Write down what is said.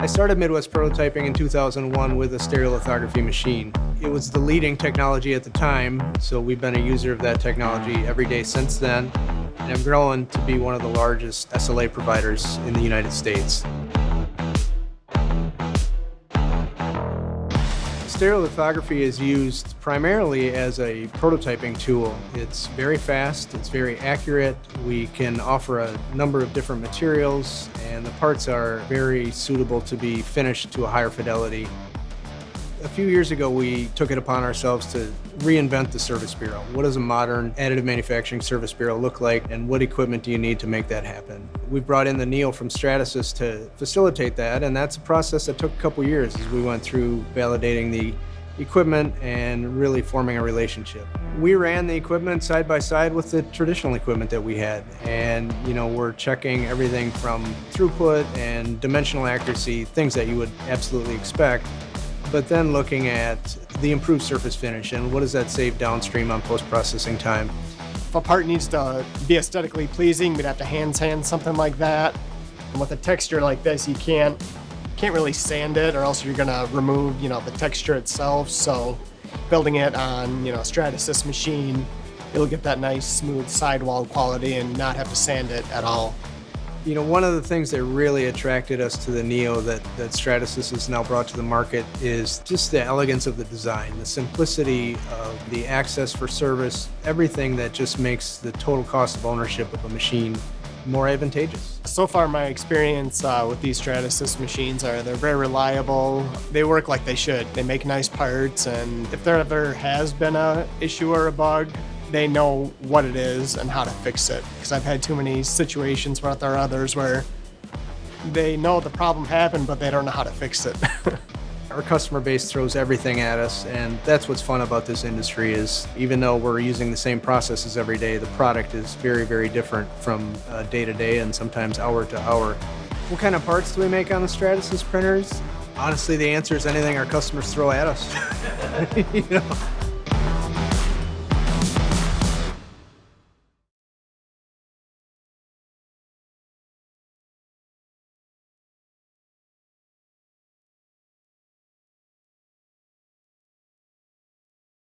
I started Midwest prototyping in 2001 with a stereolithography machine. It was the leading technology at the time, so we've been a user of that technology every day since then, and have grown to be one of the largest SLA providers in the United States. Stereolithography is used primarily as a prototyping tool. It's very fast, it's very accurate, we can offer a number of different materials, and the parts are very suitable to be finished to a higher fidelity. A few years ago, we took it upon ourselves to reinvent the service bureau. What does a modern additive manufacturing service bureau look like, and what equipment do you need to make that happen? We brought in the Neo from Stratasys to facilitate that, and that's a process that took a couple years as we went through validating the equipment and really forming a relationship. We ran the equipment side by side with the traditional equipment that we had, and we're checking everything from throughput and dimensional accuracy, things that you would absolutely expect, but then looking at the improved surface finish and what does that save downstream on post-processing time. If a part needs to be aesthetically pleasing, we'd have to hand sand something like that. And with a texture like this, you can't really sand it, or else you're gonna remove, the texture itself. So building it on, a Stratasys machine, it'll get that nice smooth sidewall quality and not have to sand it at all. One of the things that really attracted us to the Neo that Stratasys has now brought to the market is just the elegance of the design, the simplicity of the access for service, everything that just makes the total cost of ownership of a machine more advantageous. So far, my experience with these Stratasys machines they're very reliable. They work like they should. They make nice parts, and if there ever has been an issue or a bug, they know what it is and how to fix it. Because I've had too many situations with there are others where they know the problem happened, but they don't know how to fix it. Our customer base throws everything at us, and that's what's fun about this industry is even though we're using the same processes every day, the product is very, very different from day to day and sometimes hour to hour. What kind of parts do we make on the Stratasys printers? Honestly, the answer is anything our customers throw at us.